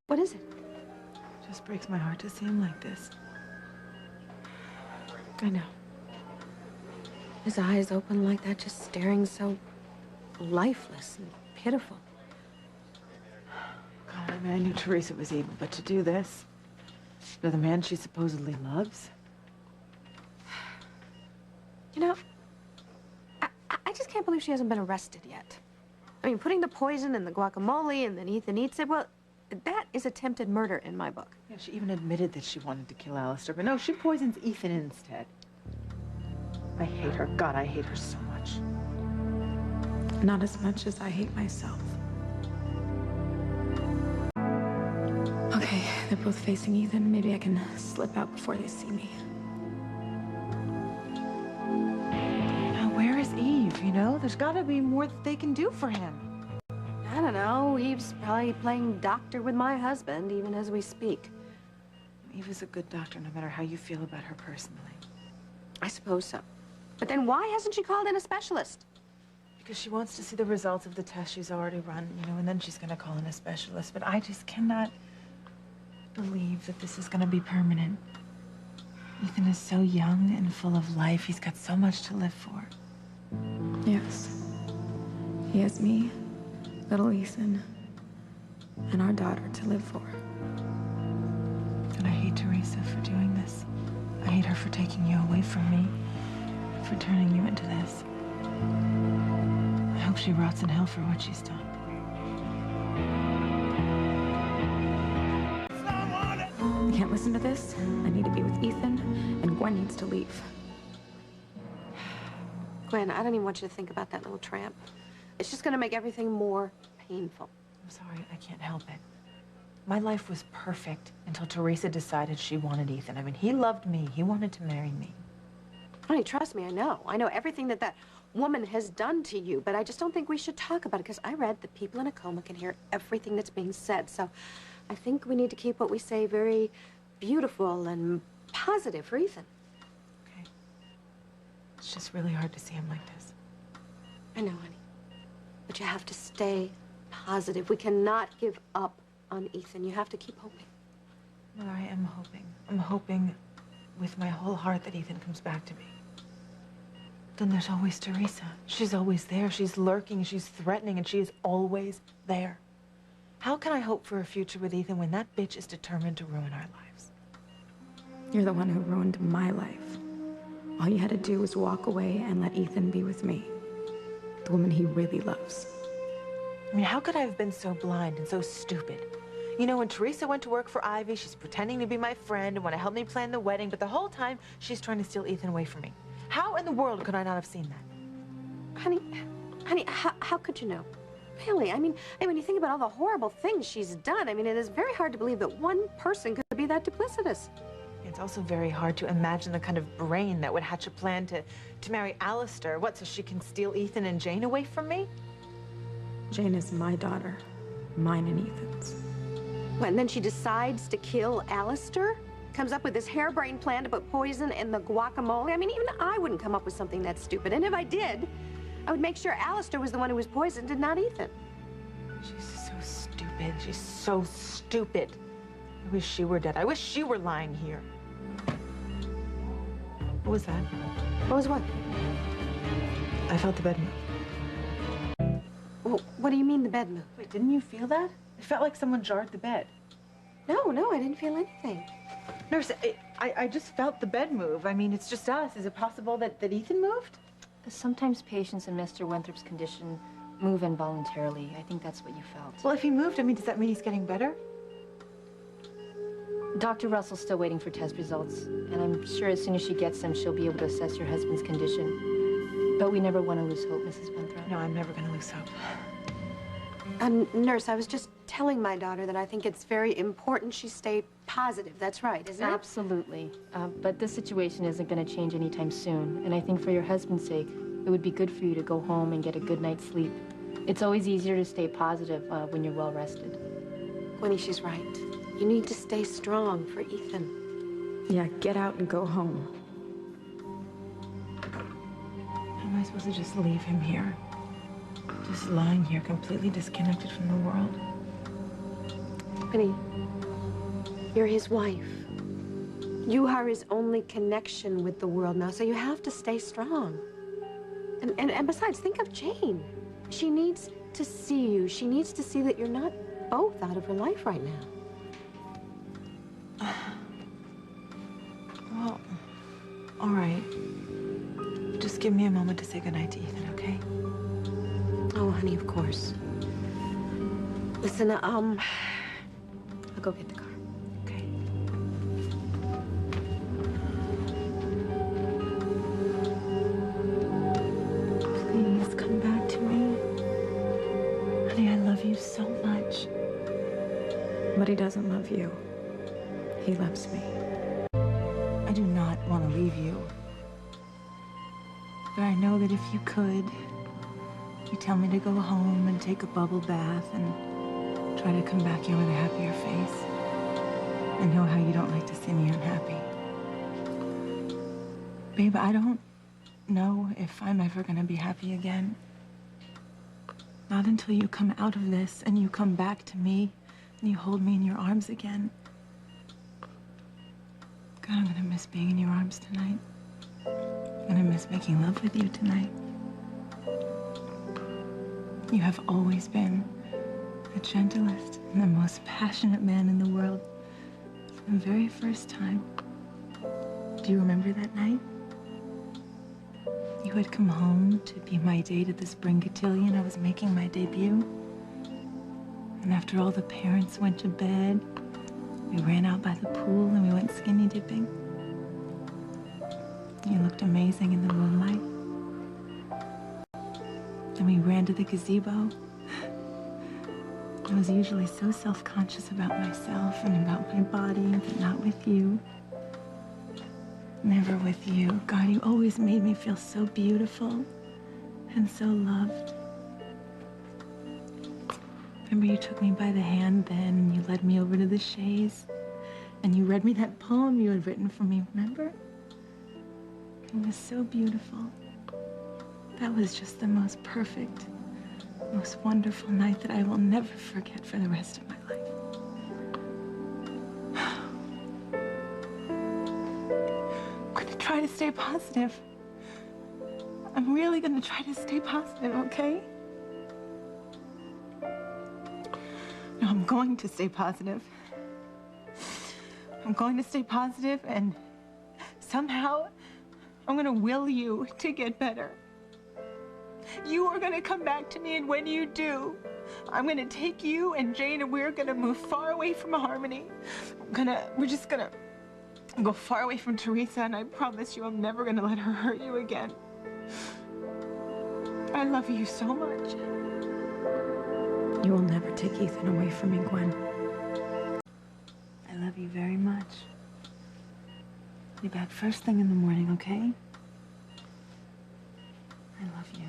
What is it? It just breaks my heart to see him like this. I know. His eyes open like that, just staring so lifeless and pitiful. God, I mean, I knew Teresa was evil, but to do this to the man she supposedly loves. You know, I just can't believe she hasn't been arrested yet. I mean, putting the poison in the guacamole and then Ethan eats it, well, that is attempted murder in my book. Yeah, she even admitted that she wanted to kill Alistair, but no, she poisons Ethan instead. I hate her. God, I hate her so much. Not as much as I hate myself. Okay, they're both facing Ethan. Maybe I can slip out before they see me. Now, where is Eve, you know? There's gotta be more that they can do for him. I don't know. Eve's probably playing doctor with my husband, even as we speak. Eve is a good doctor, no matter how you feel about her personally. I suppose so. But then why hasn't she called in a specialist? Because she wants to see the results of the test she's already run, you know, and then she's gonna call in a specialist. But I just cannot believe that this is gonna be permanent. Ethan is so young and full of life. He's got so much to live for. Yes. He has me, little Ethan, and our daughter to live for. And I hate Teresa for doing this. I hate her for taking you away from me, for turning you into this. I hope she rots in hell for what she's done. I can't listen to this. I need to be with Ethan, and Gwen needs to leave. Gwen, I don't even want you to think about that little tramp. It's just gonna make everything more painful. I'm sorry, I can't help it. My life was perfect until Teresa decided she wanted Ethan. I mean, he loved me. He wanted to marry me. Honey, trust me, I know. I know everything that woman has done to you, but I just don't think we should talk about it, because I read that people in a coma can hear everything that's being said. So I think we need to keep what we say very beautiful and positive for Ethan. Okay. It's just really hard to see him like this. I know, honey. But you have to stay positive. We cannot give up on Ethan. You have to keep hoping. Mother, I am hoping. I'm hoping with my whole heart that Ethan comes back to me. Then there's always Teresa. She's always there. She's lurking, she's threatening, and she is always there. How can I hope for a future with Ethan when that bitch is determined to ruin our lives? You're the one who ruined my life. All you had to do was walk away and let Ethan be with me, the woman he really loves. I mean, how could I have been so blind and so stupid? You know, when Teresa went to work for Ivy, she's pretending to be my friend and want to help me plan the wedding, but the whole time, she's trying to steal Ethan away from me. How in the world could I not have seen that? Honey, how could you know? Really, I mean, when you think about all the horrible things she's done, I mean, it is very hard to believe that one person could be that duplicitous. It's also very hard to imagine the kind of brain that would hatch a plan to marry Alistair. What, so she can steal Ethan and Jane away from me? Jane is my daughter, mine and Ethan's. What, and then she decides to kill Alistair? Comes up with this harebrained plan to put poison in the guacamole? I mean, even I wouldn't come up with something that stupid. And if I did, I would make sure Alistair was the one who was poisoned and not Ethan. She's so stupid. She's so stupid. I wish she were dead. I wish she were lying here. What was that? What was what? I felt the bed move. Well, what do you mean the bed moved? Wait, didn't you feel that? It felt like someone jarred the bed. No, I didn't feel anything. Nurse, I just felt the bed move. I mean, it's just us. Is it possible that Ethan moved? Sometimes patients in Mr. Winthrop's condition move involuntarily. I think that's what you felt. Well, if he moved, I mean, does that mean he's getting better? Dr. Russell's still waiting for test results, and I'm sure as soon as she gets them, she'll be able to assess your husband's condition. But we never want to lose hope, Mrs. Winthrop. No, I'm never going to lose hope. Nurse, I was just telling my daughter that I think it's very important she stay positive. That's right, isn't it? Absolutely. But this situation isn't going to change anytime soon, and I think for your husband's sake, it would be good for you to go home and get a good night's sleep. It's always easier to stay positive when you're well rested. Winnie, she's right. You need to stay strong for Ethan. Yeah, get out and go home. How am I supposed to just leave him here? Just lying here, completely disconnected from the world? Honey, you're his wife. You are his only connection with the world now, so you have to stay strong. And besides, think of Jane. She needs to see you. She needs to see that you're not both out of her life right now. Well, all right. Just give me a moment to say goodnight to Ethan, okay? Oh, honey, of course. Listen, I'll go get the car. Okay. Please come back to me. Honey, I love you so much. But he doesn't love you. He loves me. I do not want to leave you. But I know that if you could, you tell me to go home and take a bubble bath and try to come back here with a happier face. I know how you don't like to see me unhappy. Babe, I don't know if I'm ever gonna be happy again. Not until you come out of this and you come back to me and you hold me in your arms again. God, I'm gonna miss being in your arms tonight. I'm gonna miss making love with you tonight. You have always been the gentlest and the most passionate man in the world from the very first time. Do you remember that night? You had come home to be my date at the spring cotillion. I was making my debut. And after all the parents went to bed, we ran out by the pool and we went skinny dipping. You looked amazing in the moonlight. And we ran to the gazebo. I was usually so self-conscious about myself and about my body, but not with you. Never with you. God, you always made me feel so beautiful and so loved. Remember you took me by the hand then and you led me over to the chaise and you read me that poem you had written for me, remember? It was so beautiful. That was just the most perfect, most wonderful night that I will never forget for the rest of my life. I'm gonna try to stay positive. I'm really gonna try to stay positive, okay? No, I'm going to stay positive. I'm going to stay positive, and somehow I'm gonna will you to get better. You are gonna come back to me, and when you do, I'm gonna take you and Jane and we're gonna move far away from Harmony. We're just gonna go far away from Teresa, and I promise you I'm never gonna let her hurt you again. I love you so much. You will never take Ethan away from me, Gwen. I love you very much. Be back first thing in the morning, okay? I love you.